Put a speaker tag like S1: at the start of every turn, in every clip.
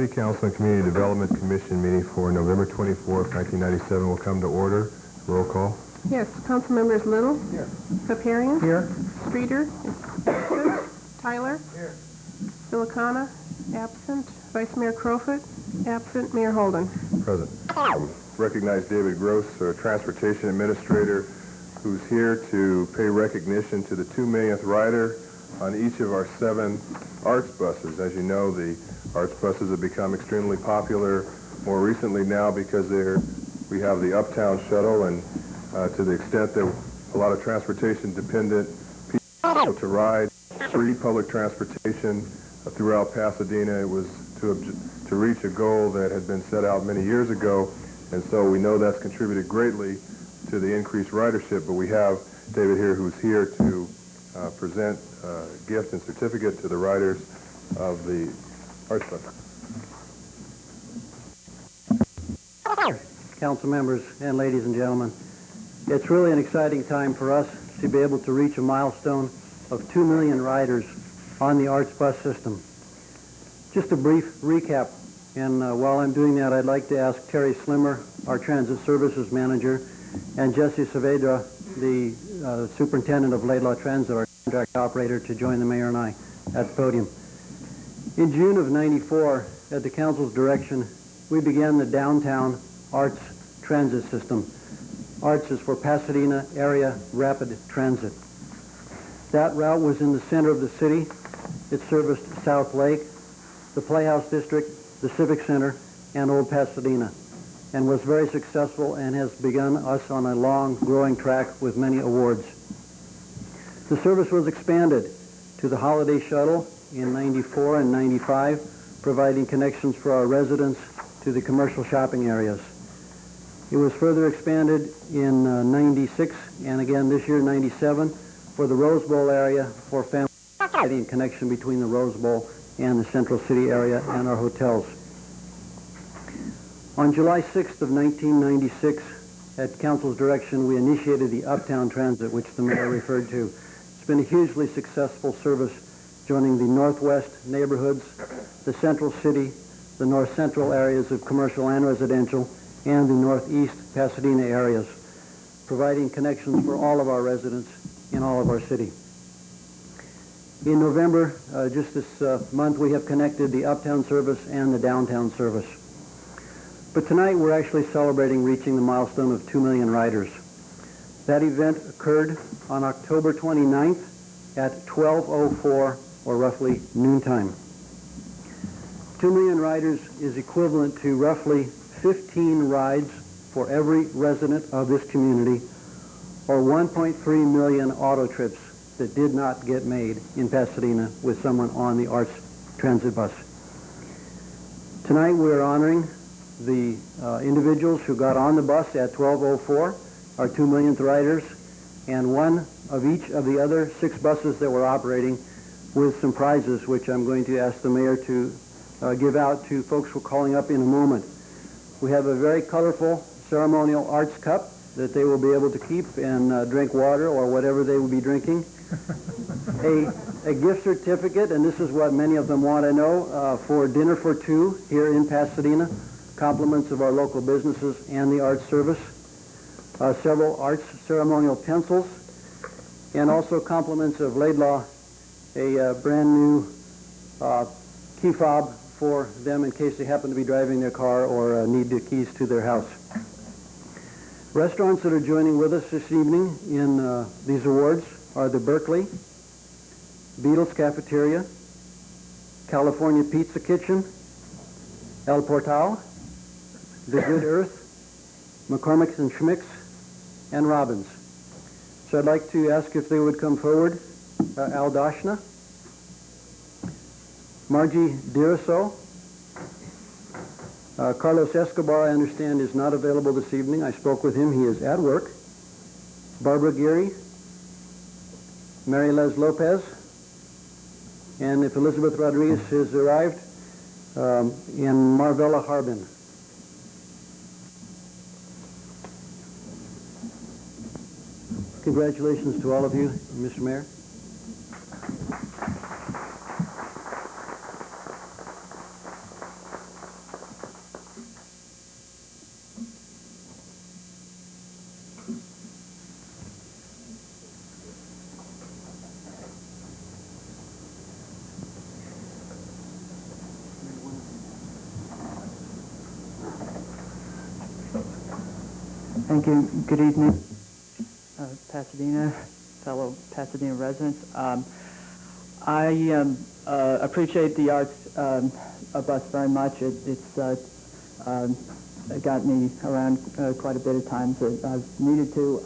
S1: City Council and Community Development Commission meeting for November 24th, 1997 will come to order. Roll call.
S2: Yes, council members Little.
S3: Here.
S2: Paparian.
S3: Here.
S2: Streeter. Tyler.
S3: Here.
S2: Silicana. Absent. Vice Mayor Crowfoot. Absent. Mayor Holden.
S1: Present. Recognize David Gross, our Transportation Administrator, who's here to pay recognition to the 2 millionth rider on each of our 7 arts buses. As you know, the arts buses have become extremely popular more recently now because we have the Uptown Shuttle, and to the extent that a lot of transportation-dependent people to ride free public transportation throughout Pasadena. It was to reach a goal that had been set out many years ago, and so we know that's contributed greatly to the increased ridership, but we have David here who's here to present a gift and certificate to the riders of the arts bus.
S3: Council members and ladies and gentlemen, it's really an exciting time for us to be able to reach a milestone of 2 million riders on the arts bus system. Just a brief recap, and while I'm doing that, I'd like to ask Terry Slimmer, our Transit Services Manager, and Jesse Saavedra, the Superintendent of Laidlaw Transit, our contract operator, to join the Mayor and I at the podium. In June of '94, at the Council's direction, we began the Downtown Arts Transit System. ARTS is for Pasadena Area Rapid Transit. That route was in the center of the city. It serviced South Lake, the Playhouse District, the Civic Center, and Old Pasadena, and was very successful and has begun us on a long, growing track with many awards. The service was expanded to the Holiday Shuttle in '94 and '95, providing connections for our residents to the commercial shopping areas. It was further expanded in '96 and again this year, '97, for the Rose Bowl area for family in connection between the Rose Bowl and the Central City area and our hotels. On July 6th of 1996, at Council's direction, we initiated the Uptown Transit, which the Mayor referred to. It's been a hugely successful service, joining the Northwest neighborhoods, the Central City, the North Central areas of commercial and residential, and the Northeast Pasadena areas, providing connections for all of our residents in all of our city. In November, just this month, we have connected the Uptown service and the Downtown service. But tonight, we're actually celebrating reaching the milestone of 2 million riders. That event occurred on October 29th at 12:04, or roughly noontime. 2 million riders is equivalent to roughly 15 rides for every resident of this community, or 1.3 million auto trips that did not get made in Pasadena with someone on the arts transit bus. Tonight we're honoring the individuals who got on the bus at 12:04, our 2 millionth riders, and one of each of the other 6 buses that we're operating, with some prizes which I'm going to ask the Mayor to give out to folks who are calling up in a moment. We have a very colorful ceremonial arts cup that they will be able to keep and drink water or whatever they will be drinking. A gift certificate, and this is what many of them want to know, for dinner for 2 here in Pasadena, compliments of our local businesses and the arts service, several arts ceremonial pencils, and also compliments of Laidlaw, a brand new key fob for them in case they happen to be driving their car or need the keys to their house. Restaurants that are joining with us this evening in these awards are the Berkeley, Beatles Cafeteria, California Pizza Kitchen, El Portal, The Good Earth, McCormick's and Schmick's, and Robbins. So I'd like to ask if they would come forward. Al Doshna, Margie Diraso, Carlos Escobar, I understand, is not available this evening. I spoke with him. He is at work. Barbara Geary, Mary Les Lopez, and if Elizabeth Rodriguez has arrived, and Marvella Harbin. Congratulations to all of you, Mr. Mayor.
S4: Thank you. Good evening, Pasadena, fellow Pasadena residents. I appreciate the arts bus very much. It's got me around quite a bit of times that I've needed to.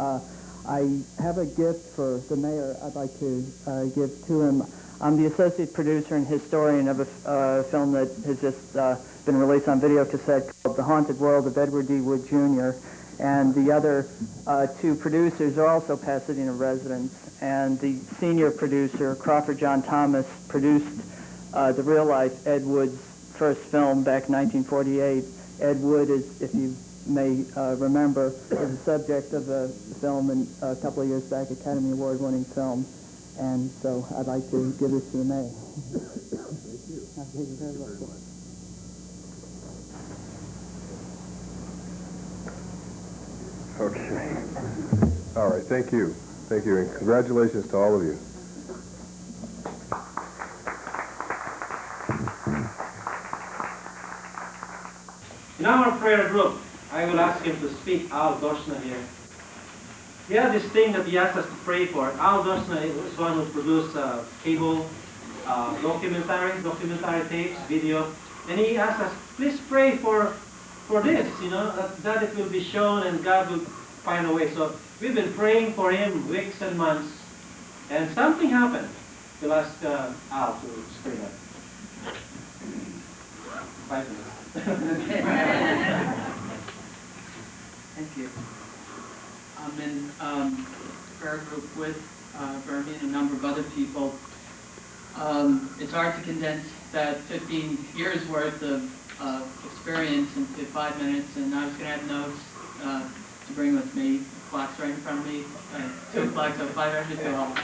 S4: I have a gift for the mayor I'd like to give to him. I'm the associate producer and historian of a film that has just been released on video cassette called The Haunted World of Edward D. Wood Jr. And the other two producers are also Pasadena residents. And the senior producer, Crawford John Thomas, produced the real-life Ed Wood's first film back in 1948. Ed Wood is, if you may remember, was the subject of a film in, a couple of years back, Academy Award-winning film. And so I'd like to give this to the mayor. Thank you very much.
S1: Okay. All right, thank you. Thank you, and congratulations to all of you.
S5: In our prayer group, I will ask him to speak, Al Doshna here. He had this thing that he asked us to pray for. Al Doshna is one who produced cable documentary tapes, video, and he asked us, please pray for this, you know, that it will be shown and God will find a way. So we've been praying for him weeks and months, and something happened. We'll ask Al to explain that. 5 minutes.
S6: Thank you. I'm in prayer group with Bermie and a number of other people. It's hard to condense that 15 years worth of experience into 5 minutes, and I was going to have notes to bring with me. The clock's right in front of me. 2 o'clock, so 5 minutes ago I'll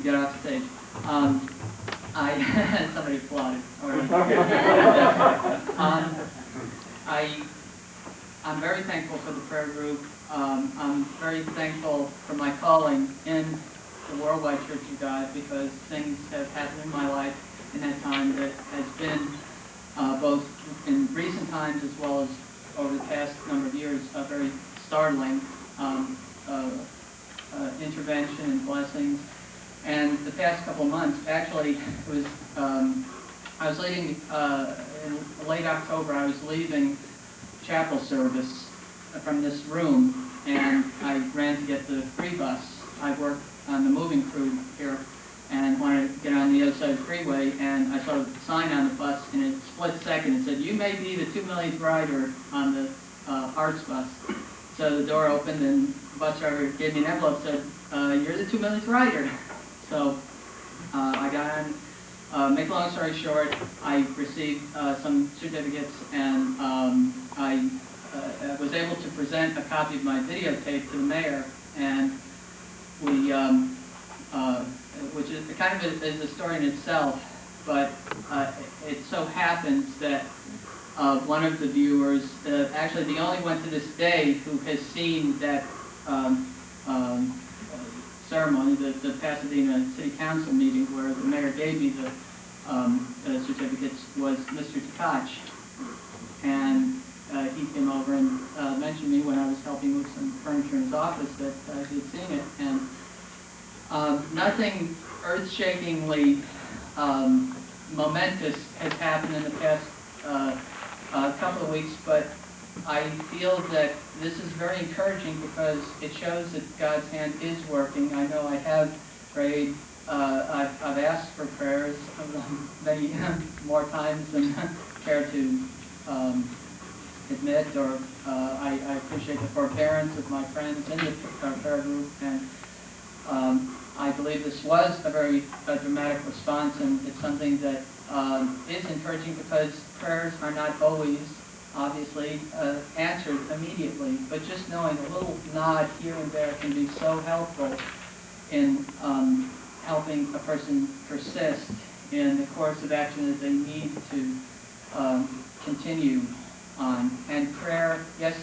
S6: get off stage. Somebody applauded. I'm very thankful for the prayer group. I'm very thankful for my calling in the Worldwide Church of God, because things have happened in my life in that time that has been both in recent times as well as over the past number of years very startling intervention and blessings. And the past couple months, actually, was I was leaving in late October. I was leaving chapel service from this room, and I ran to get the free bus. I work on the moving crew here, and wanted to get on the other side of the freeway, and I saw a sign on the bus, and in a split second it said, "You may be the 2 millionth rider on the arts bus." So the door opened, and the bus driver gave me an envelope, said, "You're the 2 millionth rider." So I got on. Make a long story short, I received some certificates, and I was able to present a copy of my videotape to the mayor, and we, which is kind of is a story in itself, but it so happens that one of the viewers, actually the only one to this day who has seen that ceremony, the Pasadena City Council meeting where the mayor gave me the certificates, was Mr. Tkach. And he came over and mentioned me when I was helping with some furniture in his office that he had seen it. And nothing earth-shakingly momentous has happened in the past couple of weeks, but I feel that this is very encouraging because it shows that God's hand is working. I know I have prayed. I've asked for prayers many more times than I care to admit, or I appreciate the forbearance of my friends in the prayer group, and I believe this was a very dramatic response, and it's something that is encouraging because prayers are not always, obviously, answered immediately, but just knowing a little nod here and there can be so helpful in helping a person persist in the course of action that they need to continue on. And prayer, yes,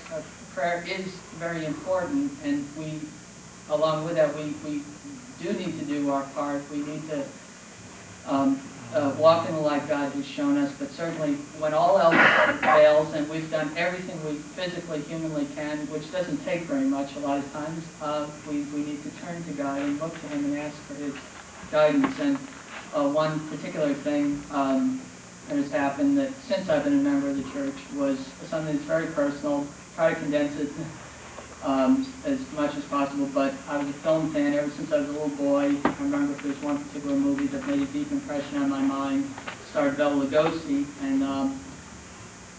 S6: prayer is very important, and we, along with that, we do need to do our part. We need to walk in the light God has shown us, but certainly when all else fails and we've done everything we physically, humanly can, which doesn't take very much a lot of times, we need to turn to God and look to Him and ask for His guidance. And one particular thing that has happened that since I've been a member of the church was something that's very personal. Try to condense it as much as possible, but I was a film fan ever since I was a little boy. I remember there's one particular movie that made a deep impression on my mind. It starred Bela Lugosi, and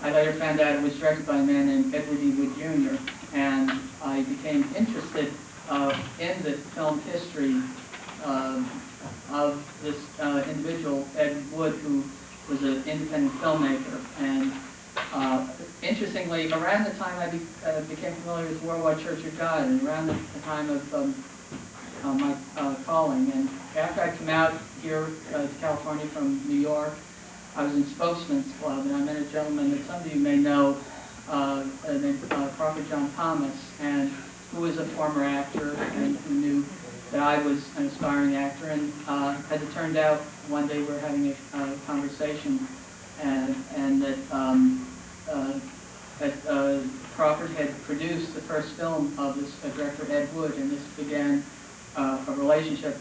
S6: I later found out it was directed by a man named Edward E. Wood Jr., and I became interested in the film history of this individual, Ed Wood, who was an independent filmmaker. And interestingly, around the time I became familiar with Worldwide Church of God, and around the time of my calling, and after I came out here to California from New York, I was in Spokesman's Club, and I met a gentleman that some of you may know, named Prophet John Thomas, and who was a former actor and who knew that I was an aspiring actor. And as it turned out, one day we were having a conversation, and that Crawford had produced the first film of this director, Ed Wood, and this began a relationship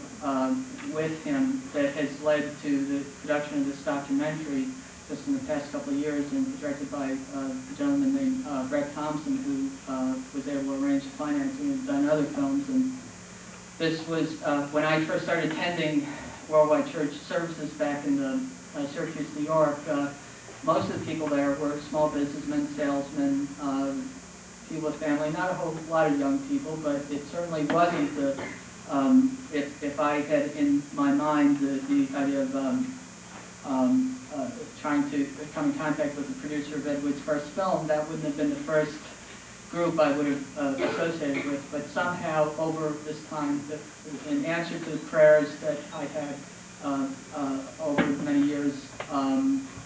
S6: with him that has led to the production of this documentary just in the past couple of years, and directed by a gentleman named Brett Thompson, who was able to arrange the financing and done other films. And this was when I first started attending Worldwide Church services back in Syracuse, New York. Most of the people there were small businessmen, salesmen, people with family, not a whole lot of young people, but it certainly wasn't the, if I had in my mind the idea of trying to come in contact with the producer of Ed Wood's first film, that wouldn't have been the first group I would have associated with. But somehow over this time, in answer to the prayers that I had over many years,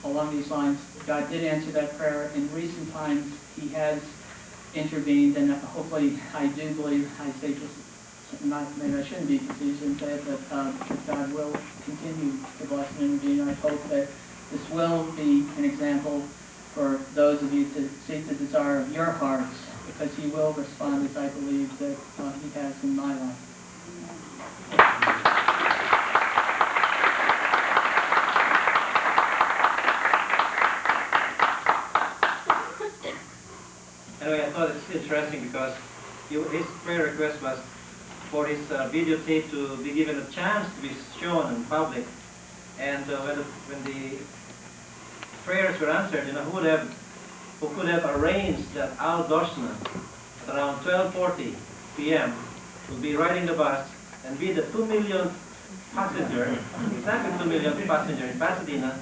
S6: along these lines, God did answer that prayer. In recent times, He has intervened, and hopefully, I do believe, I say just, not, maybe I shouldn't be facetious and say it, but that God will continue to bless and intervene. I hope that this will be an example for those of you to seek the desire of your hearts, because He will respond as I believe that He has in my life.
S5: Anyway, I thought it's interesting because his prayer request was for his videotape to be given a chance to be shown in public. And when the prayers were answered, who could have arranged that Al Doshna at around 12:40 p.m. will be riding the bus and be the 2 millionth passenger, exactly 2 millionth passenger in Pasadena,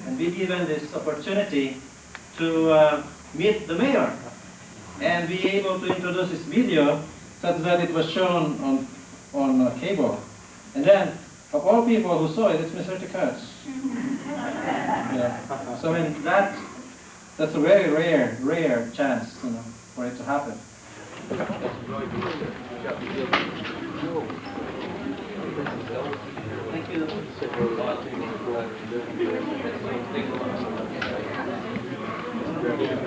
S5: and be given this opportunity to meet the mayor and be able to introduce this video such that it was shown on cable. And then, of all people who saw it, it's Mr. Tkach. Yeah. So I mean, that's a very rare chance, for it to happen. Thank you.